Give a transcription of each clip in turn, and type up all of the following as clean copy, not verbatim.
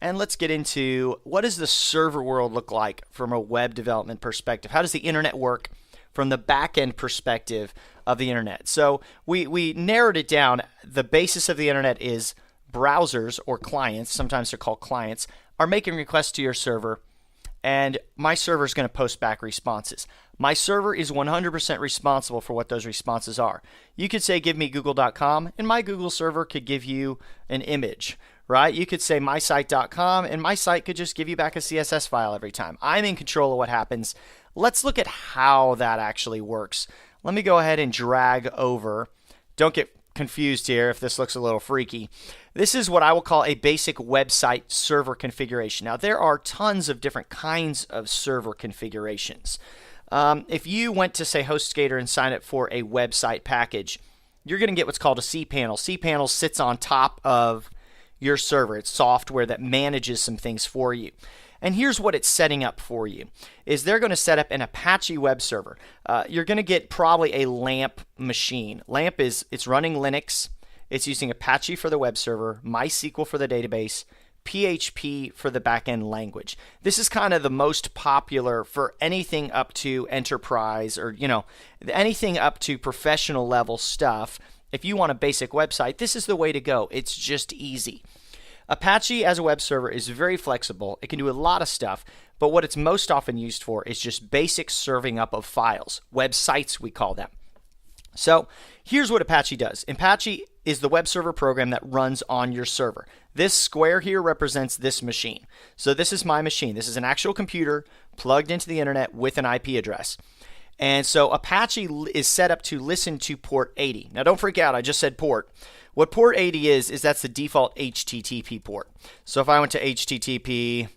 and let's get into what does the server world look like from a web development perspective? How does the internet work from the back-end perspective of the internet? So we narrowed it down. The basis of the internet is browsers or clients, sometimes they're called clients, are making requests to your server, and my server is going to post back responses. My server is 100% responsible for what those responses are. You could say, give me google.com, and my Google server could give you an image, right? You could say mysite.com, and my site could just give you back a CSS file every time. I'm in control of what happens. Let's look at how that actually works. Let me go ahead and drag over. Don't get confused here if this looks a little freaky. This is what I will call a basic website server configuration. Now, there are tons of different kinds of server configurations. If you went to, say, HostGator and sign up for a website package, you're going to get what's called a cPanel. cPanel sits on top of your server. It's software that manages some things for you. And here's what it's setting up for you, is they're going to set up an Apache web server. You're going to get probably a LAMP machine. LAMP it's running Linux. It's using Apache for the web server, MySQL for the database, PHP for the backend language. This is kind of the most popular for anything up to enterprise or, anything up to professional level stuff. If you want a basic website, this is the way to go. It's just easy. Apache as a web server is very flexible. It can do a lot of stuff, but what it's most often used for is just basic serving up of files. Websites, we call them. So here's what Apache does. Apache is the web server program that runs on your server. This square here represents this machine. So this is my machine. This is an actual computer plugged into the internet with an IP address. And so Apache is set up to listen to port 80. Now don't freak out, I just said port. What port 80 is that's the default HTTP port. So if I went to HTTP :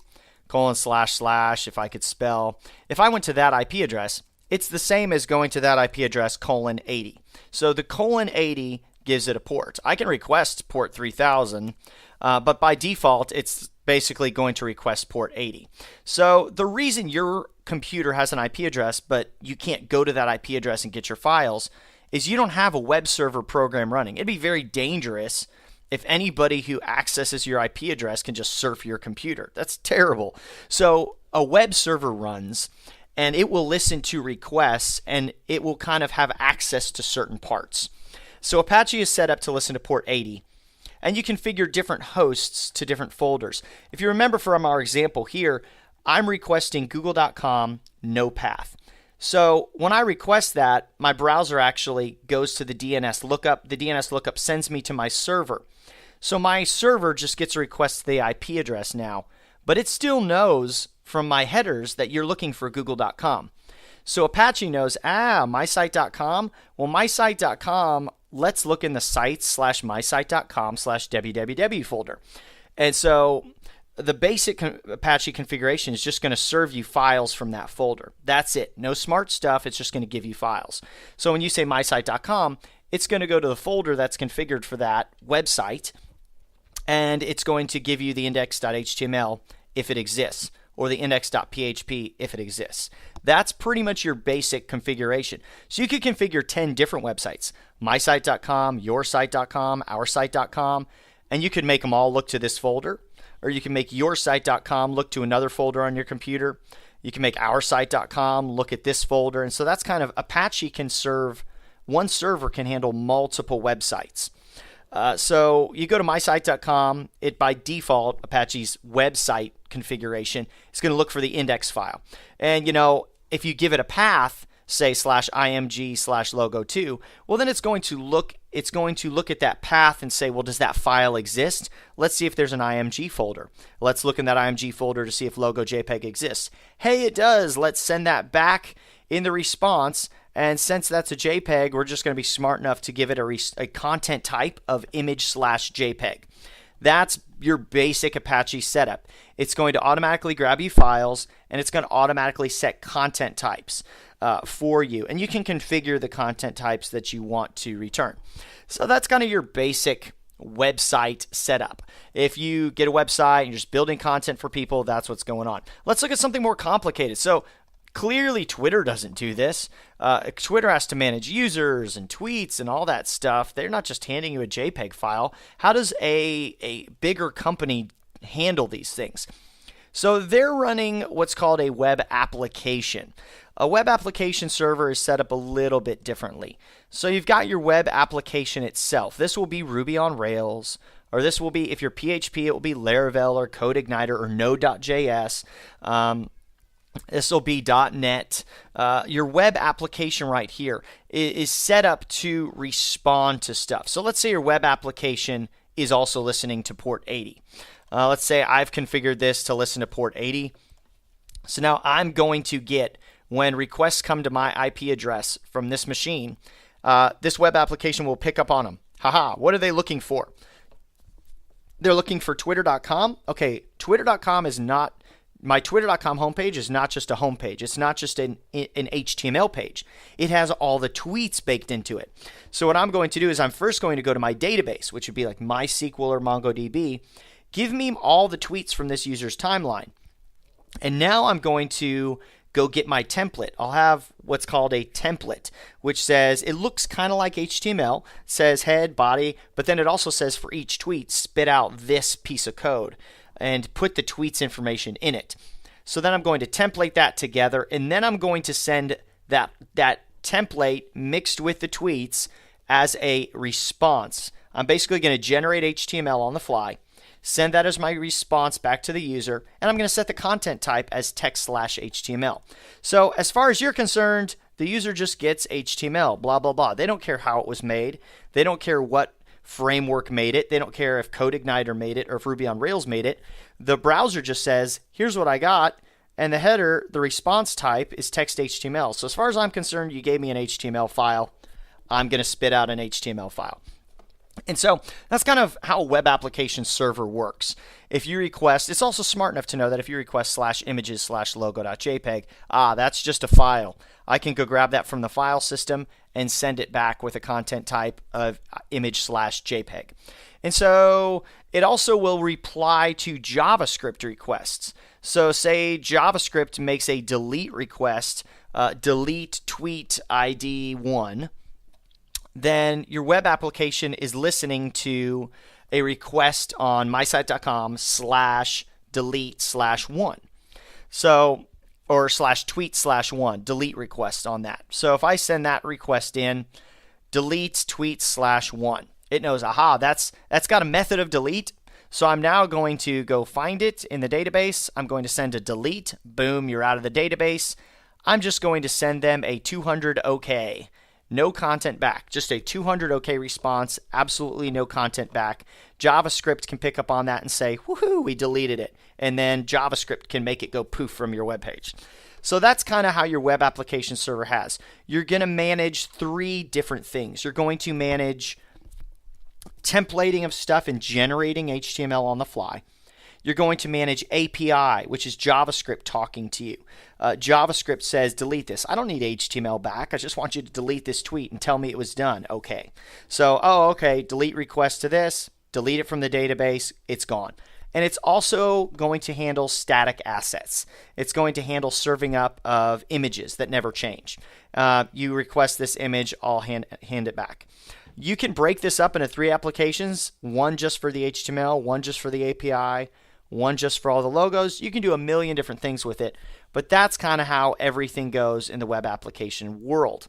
if I could spell, if I went to that IP address, it's the same as going to that IP address :80. So the :80 gives it a port. I can request port 3000, but by default, it's basically going to request port 80. So the reason your computer has an IP address, but you can't go to that IP address and get your files, is you don't have a web server program running. It'd be very dangerous if anybody who accesses your IP address can just surf your computer. That's terrible. So a web server runs, and it will listen to requests, and it will kind of have access to certain parts. So Apache is set up to listen to port 80, and you configure different hosts to different folders. If you remember from our example here, I'm requesting google.com no path. So when I request that, my browser actually goes to the DNS lookup. The DNS lookup sends me to my server. So my server just gets a request to the IP address now, but it still knows from my headers that you're looking for google.com. So Apache knows, mysite.com. Well, mysite.com, let's look in the sites/mysite.com/www folder. And so the basic Apache configuration is just going to serve you files from that folder. That's it. No smart stuff. It's just going to give you files. So when you say mysite.com, it's going to go to the folder that's configured for that website, and it's going to give you the index.html if it exists, or the index.php if it exists. That's pretty much your basic configuration. So you could configure 10 different websites, mysite.com, yoursite.com, oursite.com, and you could make them all look to this folder, or you can make yoursite.com look to another folder on your computer. You can make oursite.com look at this folder. And so that's kind of, Apache can serve, one server can handle multiple websites. So you go to mysite.com, it by default, Apache's website configuration is going to look for the index file. And if you give it a path, say /img/logo2, well then it's going to look at that path and say, well, does that file exist? Let's see if there's an img folder. Let's look in that img folder to see if logo JPEG exists. Hey, it does. Let's send that back in the response. And since that's a JPEG, we're just going to be smart enough to give it a content type of image/JPEG. That's your basic Apache setup. It's going to automatically grab you files, and it's going to automatically set content types for you. And you can configure the content types that you want to return. So that's kind of your basic website setup. If you get a website and you're just building content for people, that's what's going on. Let's look at something more complicated. So clearly Twitter doesn't do this. Twitter has to manage users and tweets and all that stuff. They're not just handing you a JPEG file. How does a bigger company handle these things. So they're running what's called a web application. A web application server is set up a little bit differently. So you've got your web application itself. This will be Ruby on Rails, or this will be, if you're PHP, it will be Laravel or CodeIgniter or Node.js. This will be .NET. Your web application right here is set up to respond to stuff. So let's say your web application is also listening to port 80. Let's say I've configured this to listen to port 80. So now I'm going to get, when requests come to my IP address from this machine, this web application will pick up on them. Haha, what are they looking for? They're looking for twitter.com. Okay, twitter.com is not, my twitter.com homepage is not just a homepage. It's not just an HTML page. It has all the tweets baked into it. So what I'm going to do is I'm first going to go to my database, which would be like MySQL or MongoDB. Give me all the tweets from this user's timeline. And now I'm going to go get my template. I'll have what's called a template, which says, it looks kind of like HTML, says head, body, but then it also says for each tweet, spit out this piece of code and put the tweets information in it. So then I'm going to template that together, and then I'm going to send that template mixed with the tweets as a response. I'm basically going to generate HTML on the fly, send that as my response back to the user, and I'm going to set the content type as text/HTML. So as far as you're concerned, the user just gets HTML, blah, blah, blah. They don't care how it was made. They don't care what framework made it. They don't care if CodeIgniter made it or if Ruby on Rails made it. The browser just says, here's what I got, and the header, the response type, is text HTML. So as far as I'm concerned, you gave me an HTML file. I'm going to spit out an HTML file. And so that's kind of how a web application server works. If you request, it's also smart enough to know that if you request /images/logo.jpg, that's just a file. I can go grab that from the file system and send it back with a content type of image/JPEG. And so it also will reply to JavaScript requests. So say JavaScript makes a delete request, delete tweet ID 1. Then your web application is listening to a request on mysite.com/delete/1. So, or /tweet/1, delete request on that. So if I send that request in, delete tweet/1, it knows, aha, that's got a method of delete. So I'm now going to go find it in the database. I'm going to send a delete. Boom, you're out of the database. I'm just going to send them a 200 OK. No content back, just a 200 OK response, absolutely no content back. JavaScript can pick up on that and say, woohoo, we deleted it. And then JavaScript can make it go poof from your web page. So that's kind of how your web application server has. You're going to manage 3 different things. You're going to manage templating of stuff and generating HTML on the fly. You're going to manage API, which is JavaScript talking to you. JavaScript says, delete this. I don't need HTML back. I just want you to delete this tweet and tell me it was done. Okay. So, okay, delete request to this, delete it from the database, it's gone. And it's also going to handle static assets. It's going to handle serving up of images that never change. You request this image, I'll hand it back. You can break this up into 3 applications, one just for the HTML, one just for the API, one just for all the logos. You can do a million different things with it, but that's kind of how everything goes in the web application world.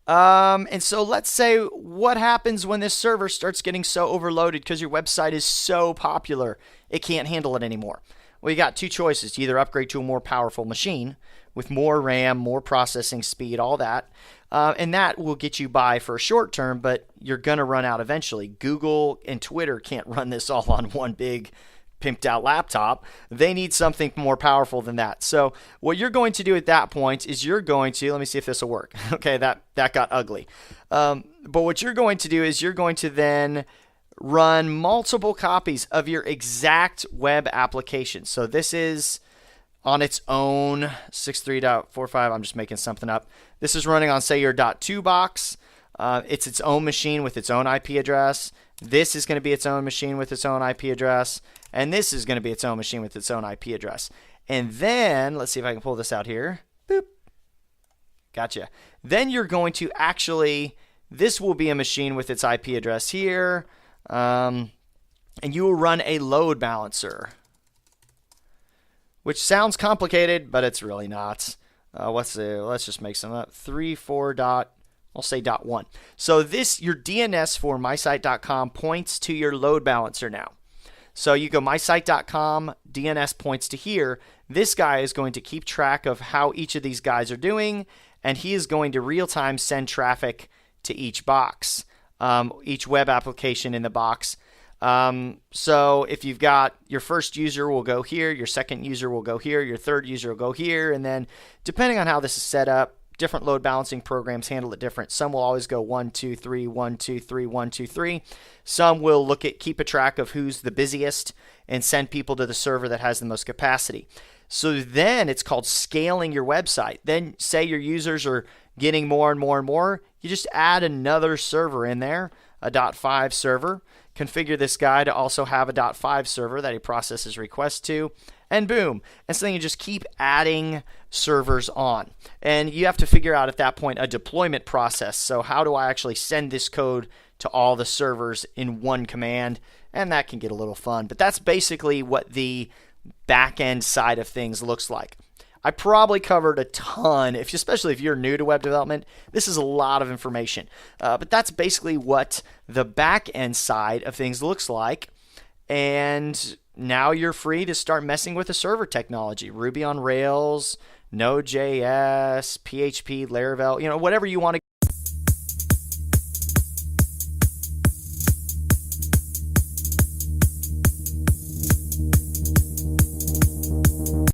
And so let's say what happens when this server starts getting so overloaded because your website is so popular, it can't handle it anymore. Well, you got 2 choices. You either upgrade to a more powerful machine with more RAM, more processing speed, all that. And that will get you by for a short term, but you're going to run out eventually. Google and Twitter can't run this all on one big pimped out laptop. They need something more powerful than that. So what you're going to do at that point is you're going to, let me see if this will work. Okay, that got ugly. But what you're going to do is you're going to then run multiple copies of your exact web application. So this is on its own 6.3.45. I'm just making something up. This is running on, say, your .2 box. It's its own machine with its own IP address. This is going to be its own machine with its own IP address. And this is going to be its own machine with its own IP address. And then, let's see if I can pull this out here. Boop. Gotcha. Then you're going to actually, this will be a machine with its IP address here. and you will run a load balancer, which sounds complicated, but it's really not. Let's just make some up. 3.4 dot, I'll say dot 1. So this, your DNS for mysite.com points to your load balancer now. So you go mysite.com, DNS points to here. This guy is going to keep track of how each of these guys are doing, and he is going to real time send traffic to each box, each web application in the box. So if you've got your first user will go here, your second user will go here, your third user will go here, and then depending on how this is set up, different load balancing programs handle it different. Some will always go 1, 2, 3, 1, 2, 3, 1, 2, 3. Some will keep a track of who's the busiest and send people to the server that has the most capacity. So then it's called scaling your website. Then say your users are getting more and more and more, you just add another server in there, a .5 server. Configure this guy to also have a .5 server that he processes requests to, and boom. And so then you just keep adding servers on. And you have to figure out at that point a deployment process. So how do I actually send this code to all the servers in one command? And that can get a little fun. But that's basically what the back-end side of things looks like. I probably covered a ton, especially if you're new to web development. This is a lot of information. But that's basically what the back-end side of things looks like. And now you're free to start messing with the server technology. Ruby on Rails, Node.js, PHP, Laravel, whatever you want to